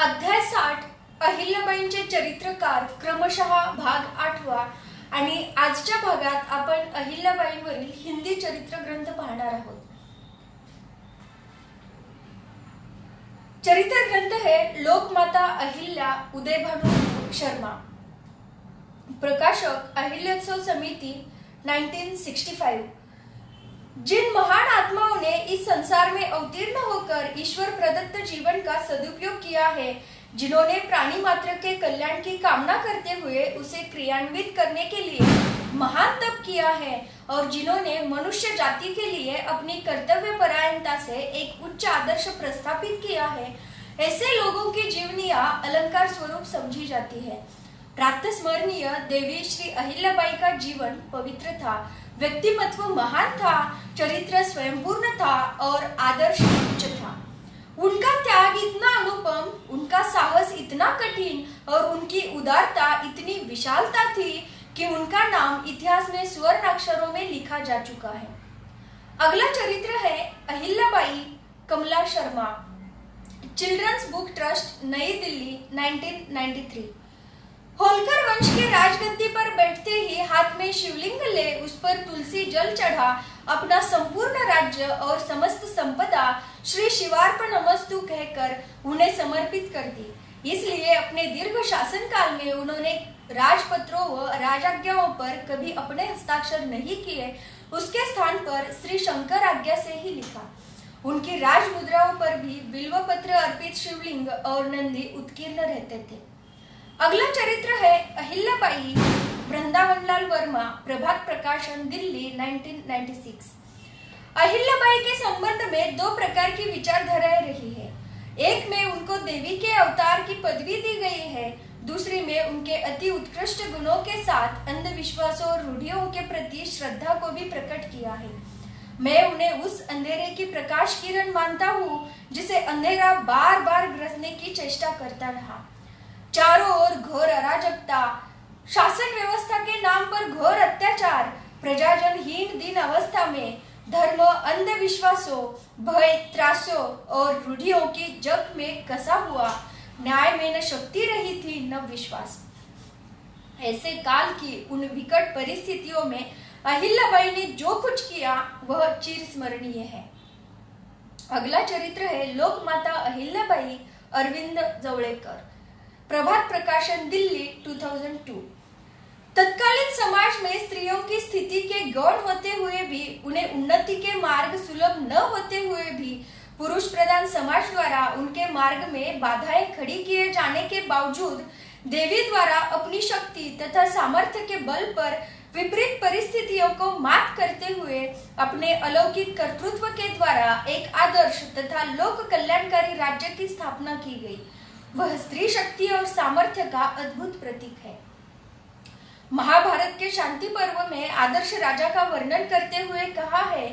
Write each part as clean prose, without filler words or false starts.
अध्याय 60 अहिल्याबाईंचे चरित्रकार क्रमशः भाग 8 आणि आजच्या भागात आपण अहिल्याबाईंवरील हिंदी चरित्र ग्रंथ पाहणार आहोत। चरित्र ग्रंथ है लोकमाता अहिल्या उदयभानु शर्मा, प्रकाशक अहिल्योत्सव समिति 1965। जिन महान आत्माओं ने इस संसार में अवतीर्ण होकर ईश्वर प्रदत्त जीवन का सदुपयोग किया है, जिन्होंने प्राणी मात्र के कल्याण की कामना करते हुए उसे क्रियान्वित करने के लिए महान तप किया है और जिन्होंने मनुष्य जाति के लिए अपनी कर्तव्य परायणता से एक उच्च आदर्श प्रस्थापित किया है, ऐसे लोगों की जीवनियां अलंकार स्वरूप समझी जाती है। प्रातस्मरणीय देवी श्री अहिल्याबाई का जीवन पवित्र था, व्यक्तिमत्व महान था, चरित्र स्वयंपूर्ण था और आदर्श उच्च था। उनका त्याग इतना अनुपम, उनका साहस इतना कठिन और उनकी उदारता इतनी विशालता थी कि उनका नाम इतिहास में स्वर्ण अक्षरों में लिखा जा चुका है। अगला चरित्र है अहिल्याबाई कमला शर्मा, चिल्ड्रंस बुक ट्रस्ट, नई दिल्ली 1993। होलकर वंश के राजगद्दी पर बैठते ही हाथ में शिवलिंग ले उस पर तुलसी जल चढ़ा अपना संपूर्ण राज्य और समस्त संपदा श्री शिवार्पणमस्तु कहकर उन्हें समर्पित कर दी। इसलिए अपने दीर्घ शासन काल में उन्होंने राजपत्रों व राजाज्ञाओं पर कभी अपने हस्ताक्षर नहीं किए, उसके स्थान पर श्री शंकर आज्ञा से ही लिखा। उनकी राजमुद्राओं पर भी बिल्वपत्र अर्पित शिवलिंग और नंदी उत्कीर्ण रहते थे। अगला चरित्र है अहिल्याबाई वृंदावनलाल वर्मा, प्रभात प्रकाशन, दिल्ली 1996। अहिल्याबाई के संबंध में दो प्रकार की विचारधाराएं रही है। एक में उनको देवी के अवतार की पदवी दी गई है, दूसरी में उनके अति उत्कृष्ट गुणों के साथ अंधविश्वासों और रूढ़ियों के प्रति श्रद्धा को भी प्रकट किया है। मैं उन्हें उस अंधेरे की प्रकाश किरण मानता हूँ जिसे अंधेरा बार बार ग्रसने की चेष्टा करता रहा। चारों ओर घोर अराजकता, शासन व्यवस्था के नाम पर घोर अत्याचार, प्रजाजन हीन दीन अवस्था में धर्म अंधविश्वासों, भय, त्रासों और रूढ़ियों की जग में कसा हुआ, न्याय में न शक्ति रही थी न विश्वास। ऐसे काल की उन विकट परिस्थितियों में अहिल्याबाई ने जो कुछ किया वह चिरस्मरणीय है। अगला चरित्र है लोकमाता अहिल्याबाई अरविंद जवळेकर, प्रभात प्रकाशन, दिल्ली 2002। तत्कालीन समाज में स्त्रियों की स्थिति के गौण होते हुए भी, उन्हें उन्नति के मार्ग सुलभ न होते हुए भी, पुरुष प्रधान समाज द्वारा उनके मार्ग में बाधाएं खड़ी किए जाने के बावजूद देवी द्वारा अपनी शक्ति तथा सामर्थ्य के बल पर विपरीत परिस्थितियों को मात करते हुए अपने अलौकिक कर्तृत्व के द्वारा एक आदर्श तथा लोक कल्याणकारी राज्य की स्थापना की गई। वह स्त्री शक्ति और सामर्थ्य का अद्भुत प्रतीक है। महाभारत के शांति पर्व में आदर्श राजा का वर्णन करते हुए कहा है,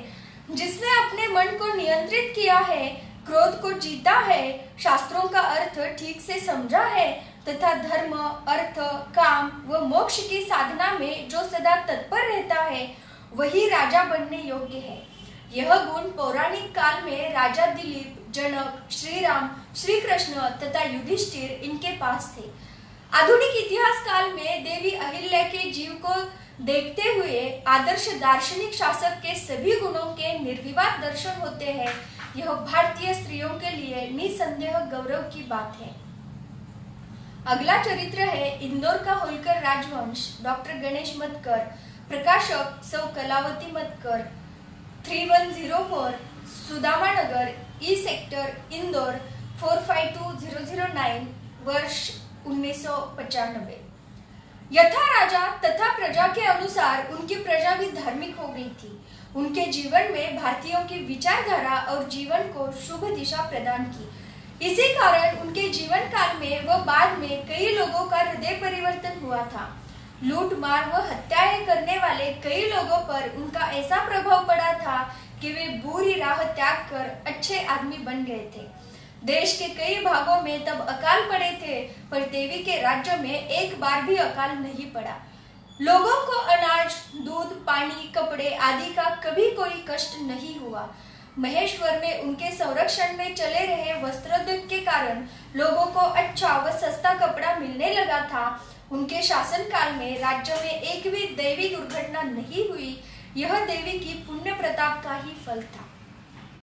जिसने अपने मन को नियंत्रित किया है, क्रोध को जीता है, शास्त्रों का अर्थ ठीक से समझा है तथा धर्म, अर्थ, काम व मोक्ष की साधना में जो सदा तत्पर रहता है, वही राजा बनने योग्य है। यह गुण पौराणिक काल में राजा दिलीप, जनक, श्री राम, श्री कृष्ण तथा युधिष्ठिर इनके पास थे। आधुनिक इतिहास काल में देवी अहिल्या के जीव को देखते हुए आदर्श दार्शनिक शासक के सभी गुणों के निर्विवाद दर्शन होते हैं। यह भारतीय स्त्रियों के लिए निसंदेह गौरव की बात है। अगला चरित्र है इंदौर का होलकर राजवंश, डॉक्टर गणेश मतकर, प्रकाशक सौ कलावती मतकर, 3104, सुदामा नगर, ई सेक्टर, इंदौर 452009, वर्ष 1995। यथा राजा तथा प्रजा के अनुसार उनकी प्रजा भी धार्मिक हो गई थी। उनके जीवन में भारतीयों की विचारधारा और जीवन को शुभ दिशा प्रदान की। इसी कारण उनके जीवन काल में व बाद में कई लोगों का हृदय परिवर्तन हुआ था। लूट मार व हत्याएं करने वाले कई लोगों पर उनका ऐसा प्रभाव पड़ा था कि वे बुरी राह त्याग कर अच्छे आदमी बन गए थे। देश के कई भागों में तब अकाल पड़े थे, पर देवी के राज्य में एक बार भी अकाल नहीं पड़ा। लोगों को अनाज, दूध, पानी, कपड़े आदि का कभी कोई कष्ट नहीं हुआ। महेश्वर में उनके संरक्षण में चले रहे वस्त्रोद्योग के कारण लोगों को अच्छा व सस्ता कपड़ा मिलने लगा था। उनके शासनकाल में राज्य में एक भी दैवी दुर्घटना नहीं हुई। यह देवी की पुण्य प्रताप का ही फल था।